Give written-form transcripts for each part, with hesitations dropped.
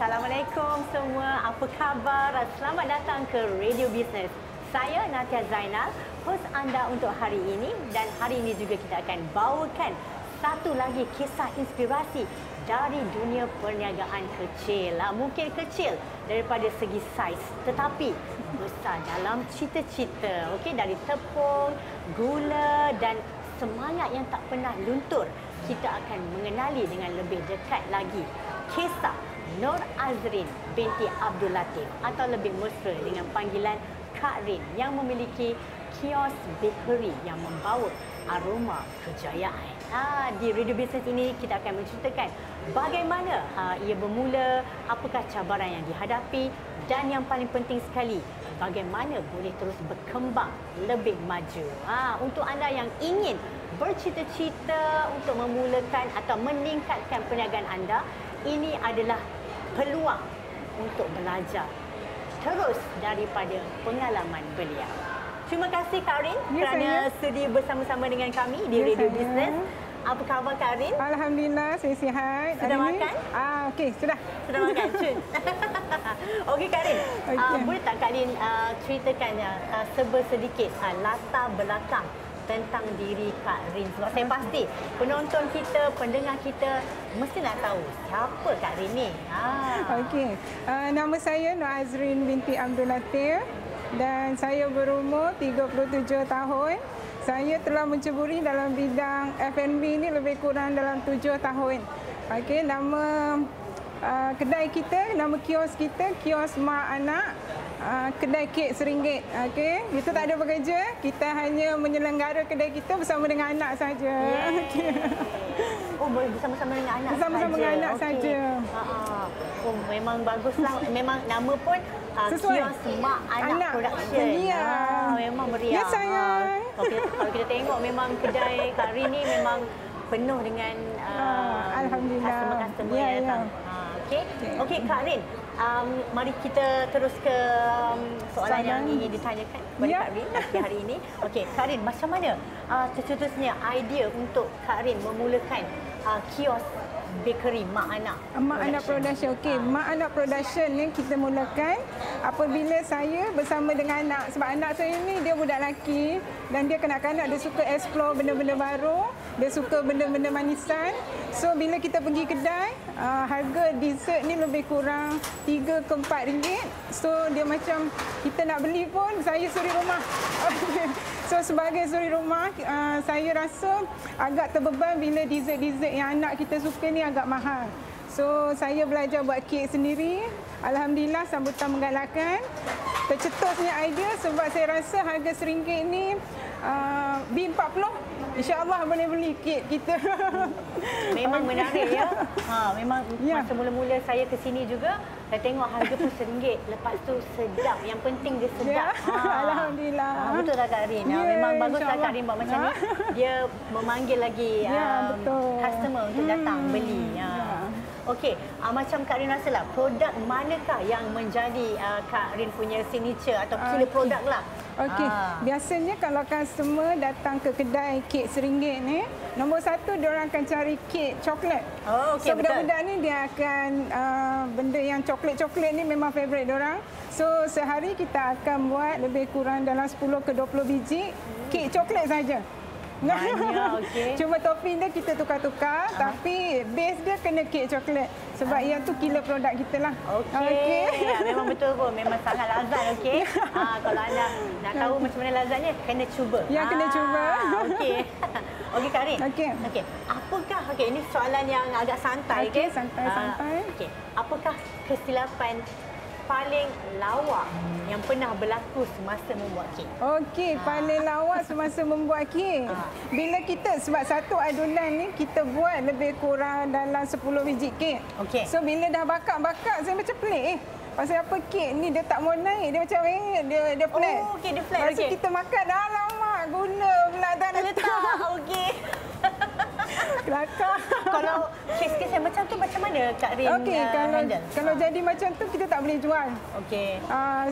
Assalamualaikum semua. Apa khabar? Selamat datang ke Radio Business. Saya Natia Zainal, host anda untuk hari ini, dan hari ini juga kita akan bawakan satu lagi kisah inspirasi dari dunia perniagaan kecil. Mungkin kecil daripada segi saiz, tetapi besar dalam cita-cita. Okey, dari tepung, gula dan semangat yang tak pernah luntur. Kita akan mengenali dengan lebih dekat lagi kisah Nur Azrin binti Abdul Latif, atau lebih mesra dengan panggilan Kak Rin, yang memiliki kios bakery yang membawa aroma kejayaan. Di Radio Business ini kita akan menceritakan bagaimana ia bermula, apakah cabaran yang dihadapi, dan yang paling penting sekali, bagaimana boleh terus berkembang lebih maju. Untuk anda yang ingin bercita-cita untuk memulakan atau meningkatkan perniagaan anda, ini adalah peluang untuk belajar terus daripada pengalaman beliau. Terima kasih Kak Rin kerana sedia bersama-sama dengan kami di Radio Business. Apa khabar Kak Rin? Alhamdulillah, saya sihat. Sudah makan? Okey, sudah. Sudah makan, cun. Okey Kak Rin, boleh tak Kak Rin ceritakan sedikit latar belakang tentang diri Kak Rin? Sebab saya pasti penonton kita, pendengar kita mesti nak tahu siapa Kak Rin ni. Okey, nama saya Nur Azrin binti Abdul Latif dan saya berumur 37 tahun. Saya telah menceburi dalam bidang F&B ini lebih kurang dalam 7 tahun. Okey, nama kedai kita, nama kios kita, kios Mak Anak. Kedai kek RM1. Okey, kita tak ada bekerja, kita hanya menyelenggara kedai kita bersama dengan anak saja. Okay. Oh, boleh bersama-sama dengan anak saja. Bersama-sama dengan anak saja. Oh, memang baguslah. Memang nama pun kios Mak Anak Production. Ya. Memang meriah. Ya, sayang. Kalau kita tengok memang kedai Kak Rin ni memang penuh dengan alhamdulillah. customer yang datang. Okey, Kak Rin. Mari kita terus ke soalan yang ingin ditanyakan kepada Kak Rin hari ini. Okey, Kak Rin, macam mana tercetusnya idea untuk Kak Rin memulakan kios bakery Mak Anak Production? Okey, Mak Anak Production ni kita mulakan apabila saya bersama dengan anak. Sebab anak saya ni dia budak lelaki dan dia kanak-kanak, dia suka explore benda-benda baru, dia suka benda-benda manisan. So bila kita pergi kedai, harga dessert ni lebih kurang RM3 ke RM4. So dia macam kita nak beli pun saya suri rumah. So sebagai suri rumah, saya rasa agak terbeban bila dessert-dessert yang anak kita suka ni agak mahal. So saya belajar buat kek sendiri. Alhamdulillah sambutan menggalakkan. Tercetusnya idea sebab saya rasa harga RM1 ni B40, insya-Allah boleh beli kek kita. Memang menarik ya. Memang masa mula-mula saya ke sini juga, saya tengok harga pun RM1. Lepas tu sedap. Yang penting dia sedap. Alhamdulillah. Betul tak Kak Rin? Memang baguslah Kak Rin buat macam ni. Dia memanggil lagi customer untuk datang beli. Okey, macam Kak Rin rasalah, produk manakah yang menjadi Kak Rin punya signature atau killer produk lah? Okey, biasanya kalau customer datang ke kedai kek RM1 ni, nombor satu diorang akan cari kek coklat. So budak-budak ni dia akan benda yang coklat-coklat ni memang favourite diorang. So sehari kita akan buat lebih kurang dalam 10 ke 20 biji kek coklat saja. Banyak, Cuma topping dia kita tukar-tukar, tapi base dia kena kek coklat. Sebab yang tu killer produk kita lah. Memang betul pun. Memang sangat lazat. Kalau anda nak tahu macam mana lazatnya, kena cuba. Ya, kena cuba. Okey Kak Rin. Apakah, ini soalan yang agak santai. Santai-santai. Apakah kesilapan paling lawak yang pernah berlaku semasa membuat kek? Paling lawak semasa membuat kek. Bila kita, sebab satu adunan ni kita buat lebih kurang dalam 10 biji kek. So bila dah bakar-bakar, saya macam pelik. Pasal apa kek ni dia tak mau naik, dia macam dia flat. Dia flat. Lepas tu kita makan, alamak, gula pula tak letak. Kelakar. Kalau kes-kes yang macam tu, macam mana Kak Rin handle? Kalau jadi macam tu, kita tak boleh jual.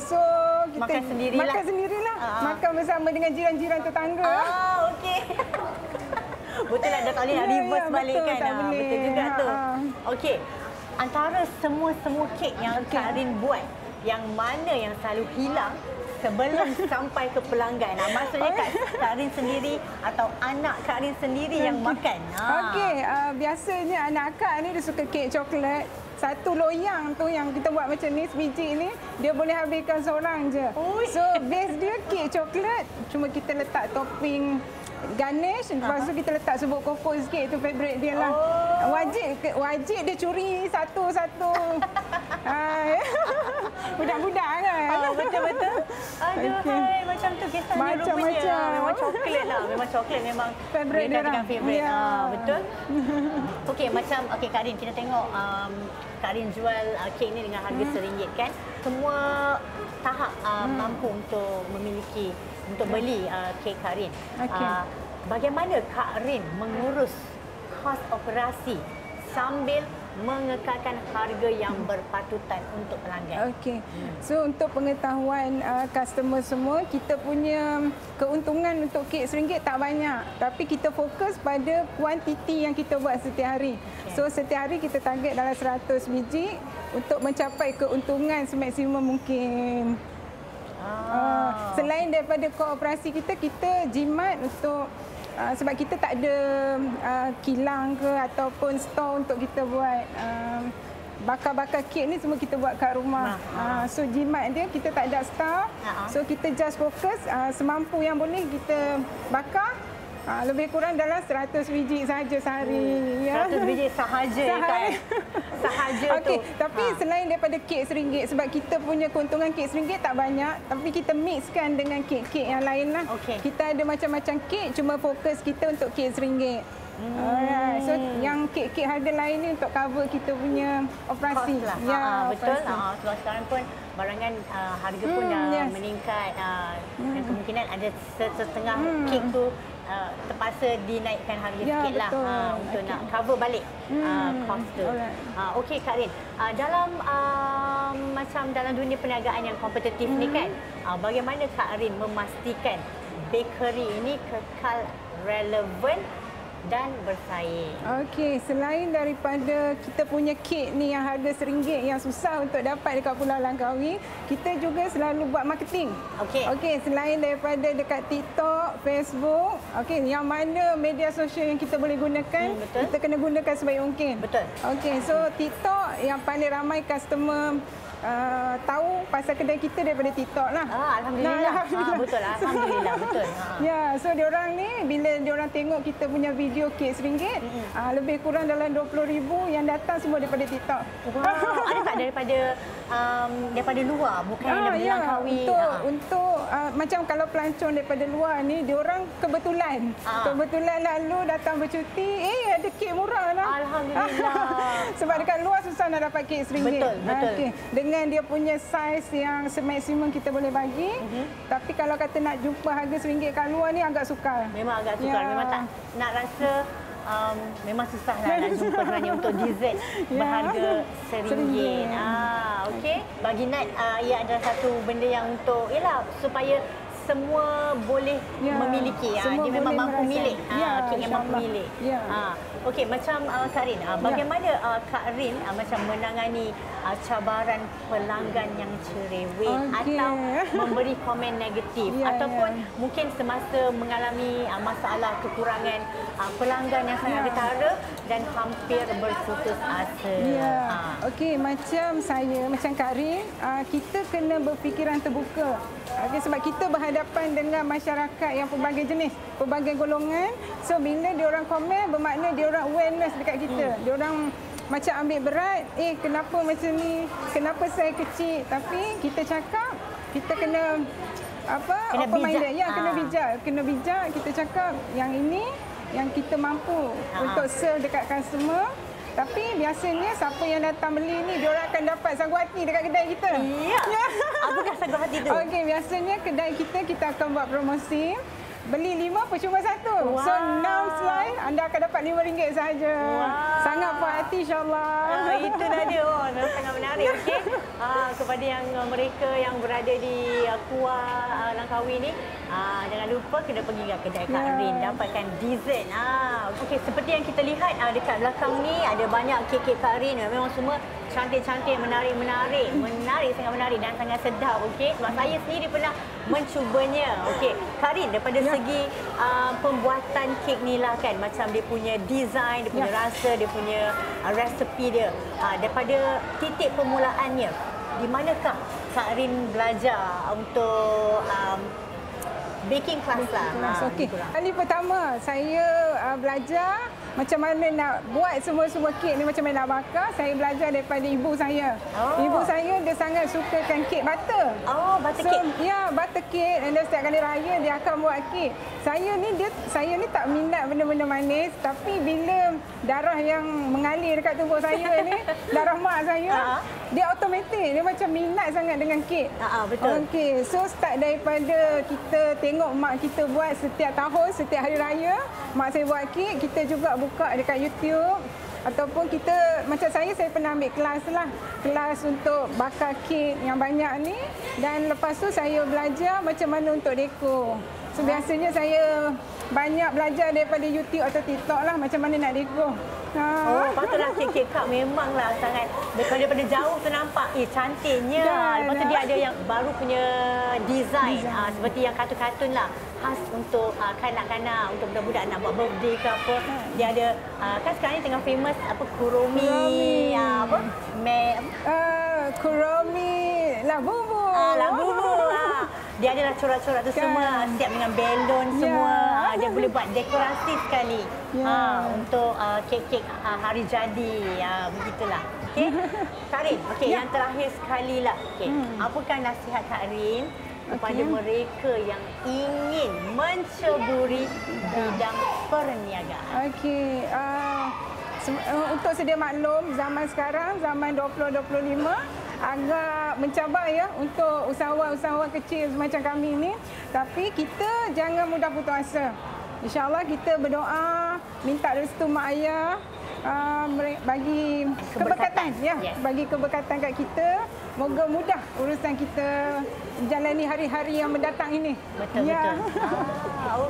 So kita makan sendirilah. Makan bersama dengan jiran-jiran tetangga. Betul lah, dah tak boleh nak reverse balik kan. Tak boleh. Betul juga tu. antara semua kek yang Kak Rin buat, yang mana yang selalu hilang sebelum sampai ke pelanggan? Maksudnya Kak Rin sendiri atau anak Kak Rin sendiri yang makan? Okey, biasanya anak Kak ni dia suka kek coklat. Satu loyang tu yang kita buat macam ni, sebiji ni, dia boleh habiskan seorang je. So, base dia kek coklat, cuma kita letak topping garnish, lepas tu kita letak serbuk koko sikit, itu favourite dia lah. Wajib dia curi satu-satu. Budak-budak kan? Betul-betul. Aduh, hai, macam tu kisahnya rupanya. Memang coklat lah. Memang coklat memang favourite dia orang. Betul. Okey, macam Kak Rin, kita tengok Kak Rin jual kek ni dengan harga RM1 kan. Semua tahap mampu untuk memiliki, untuk beli kek Kak Rin. Bagaimana Kak Rin mengurus kos operasi sambil mengekalkan harga yang berpatutan untuk pelanggan? Okey. So untuk pengetahuan customer semua, kita punya keuntungan untuk kek RM1 tak banyak, tapi kita fokus pada kuantiti yang kita buat setiap hari. So setiap hari kita target dalam 100 biji untuk mencapai keuntungan semaksimum mungkin. Selain daripada kooperasi kita jimat untuk sebab kita tak ada kilang ke ataupun store untuk kita buat bakar-bakar kek ni, semua kita buat kat rumah. So jimat dia kita tak ada staff. So kita just fokus semampu yang boleh kita bakar. Lebih kurang dalam 100 biji sahaja sehari. 100 biji sahaja kan? Sahaja tu. Tapi selain daripada kek RM1, sebab kita punya keuntungan kek RM1 tak banyak, tapi kita mixkan dengan kek-kek yang lain lah. Kita ada macam-macam kek, cuma fokus kita untuk kek RM1. So yang kek-kek harga lain ni untuk cover kita punya operasi. Lah. Betul. Sebab sekarang pun barangan harga pun dah meningkat. Dan kemungkinan ada setengah kek tu terpaksa dinaikkan harga sikit lah untuk nak cover balik kos tu. Okey Kak Rin, dalam dunia perniagaan yang kompetitif ni kan, bagaimana Kak Rin memastikan bakery ini kekal relevan dan bersaing? Okey, selain daripada kita punya kek ni yang harga RM1 yang susah untuk dapat dekat Pulau Langkawi, kita juga selalu buat marketing. Okey, selain daripada dekat TikTok, Facebook, yang mana media sosial yang kita boleh gunakan, kita kena gunakan sebaik mungkin. Betul. Okey, so TikTok yang paling ramai customer tahu pasal kedai kita daripada TikTok lah. Alhamdulillah. Betul, alhamdulillah, betul. So diorang ni bila diorang tengok kita punya video kek RM1, lebih kurang dalam 20,000 yang datang semua daripada TikTok. Ada tak daripada luar, bukan daripada Langkawi? Untuk macam kalau pelancong daripada luar ni, diorang kebetulan lalu datang bercuti, ada kek murah lah. Alhamdulillah. Sebab dekat luar susah nak dapat kek RM1. Betul. Dengan dia punya saiz yang semaksimum kita boleh bagi. Tapi kalau kata nak jumpa harga RM1 kat luar ni agak sukar. Memang agak sukar. Memang tak nak rasa memang susah lah nak jumpa sebenarnya untuk dessert berharga RM1. Okey. Bagi Nat, ia adalah satu benda yang untuk supaya semua boleh memiliki. Dia memang mampu milik. Kek yang mampu milik. Okey, macam Kak Rin, bagaimana Kak Rin macam menangani cabaran pelanggan yang cerewet atau memberi komen negatif ataupun mungkin semasa mengalami masalah kekurangan pelanggan yang sangat ketara dan hampir berputus asa? Okey, macam saya, macam Kak Rin, kita kena berfikiran terbuka. Sebab kita berhadapan dengan masyarakat yang pelbagai jenis, pelbagai golongan. So bila diorang komen, bermakna diorang awareness dekat kita. Diorang macam ambil berat, kenapa macam ni, kenapa saya kecil. Tapi kita cakap, kita kena open minded. Kena bijak. Kita cakap yang ini yang kita mampu untuk serve dekat customer. Tapi biasanya siapa yang datang beli ni, diorang akan dapat sagu hati dekat kedai kita. Apakah sagu hati tu? Okey, biasanya kedai kita akan buat promosi. Beli 5 percuma 1. So 6 slice anda akan dapat RM5 sahaja. Sangat puas hati insya-Allah. Itu dah dia. Memang sangat menarik. menarik. Okey. Kepada yang mereka yang berada di Kuala Langkawi ni, jangan lupa kena pergi ke kedai Kak Rin dapatkan dessert. Okey, seperti yang kita lihat dekat belakang ni ada banyak kek-kek Kak Rin. Memang semua cantik-cantik, menarik, sangat menarik dan sangat sedap. Okey, sebab saya sendiri pernah mencubanya. Okey, Kak Rin, daripada segi pembuatan kek ni lah kan, macam dia punya design, dia punya rasa, dia punya resepi dia. Daripada titik permulaannya, di manakah Kak Rin belajar untuk baking class lah? Okey. Kali pertama saya belajar macam mana nak buat semua kek ni, macam mana nak bakar. Saya belajar daripada ibu saya. Ibu saya dia sangat sukakan kek butter. Butter cake. Ya, butter cake. Dan setiap kali raya dia akan buat kek. Saya ni tak minat benda-benda manis, tapi bila darah yang mengalir dekat tubuh saya ni, darah mak saya, dia automatik, dia macam minat sangat dengan kek. Betul. Okey, so start daripada kita tengok mak kita buat setiap tahun, setiap hari raya, mak saya buat kek, kita juga buka dekat YouTube. Ataupun kita, macam saya pernah ambil kelas lah. Kelas untuk bakar kek yang banyak ni. Dan lepas tu saya belajar macam mana untuk dekor. So biasanya saya banyak belajar daripada YouTube atau TikTok lah macam mana nak dekor. Patutlah kek-kek Kak memanglah sangat, daripada jauh tu nampak cantiknya. Lepas tu dia ada yang baru punya design. Seperti yang kartun-kartun lah, khas untuk kanak-kanak, untuk budak-budak nak buat birthday ke apa. Dia ada kan sekarang ni tengah famous kuromi. Kuromi Labubu. Labubu. Dia adalah corak-corak tu semua siap dengan balon semua. Dia boleh buat dekorasi sekali untuk kek-kek hari jadi. Begitulah. Okey. Kak Rin, yang terakhir sekali lah. Apakah nasihat Kak Rin kepada mereka yang ingin menceburi bidang perniagaan? Okey. Untuk sedia maklum, zaman sekarang, zaman 2025, agak mencabar ya untuk usahawan-usahawan kecil macam kami ni. Tapi kita jangan mudah putus asa. InsyaAllah kita berdoa, minta restu mak ayah, bagi keberkatan. Bagi keberkatan kat kita. Moga mudah urusan kita menjalani hari-hari yang mendatang ini. Betul.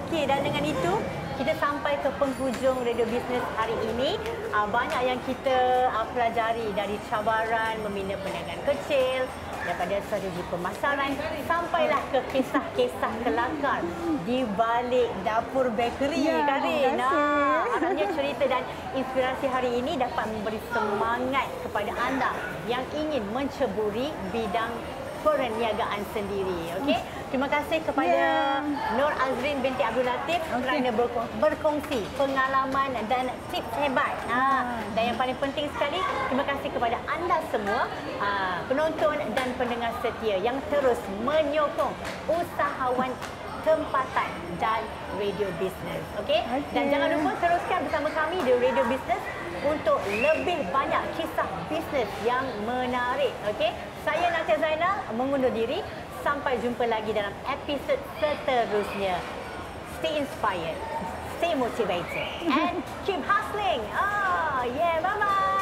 Okey, dan dengan itu kita sampai ke penghujung Radio Bisnes hari ini. Banyak yang kita pelajari, dari cabaran membina perniagaan kecil, daripada strategi pemasaran, sampailah ke kisah-kisah kelakar di balik dapur bakery. Kak Rin, harapnya cerita dan inspirasi hari ini dapat memberi semangat kepada anda yang ingin menceburi bidang perniagaan sendiri. Okey, terima kasih kepada Nur Azrin binti Abdul Latif kerana berkongsi pengalaman dan tips hebat. Dan yang paling penting sekali, terima kasih kepada anda semua penonton dan pendengar setia yang terus menyokong usahawan tempatan dan Radio Bisnes. Okey? Dan jangan lupa teruskan bersama kami di Radio Bisnes untuk lebih banyak kisah bisnes yang menarik. Okey? Saya Natia Zainal mengundur diri. Sampai jumpa lagi dalam episod seterusnya. Stay inspired, stay motivated and keep hustling. Bye-bye.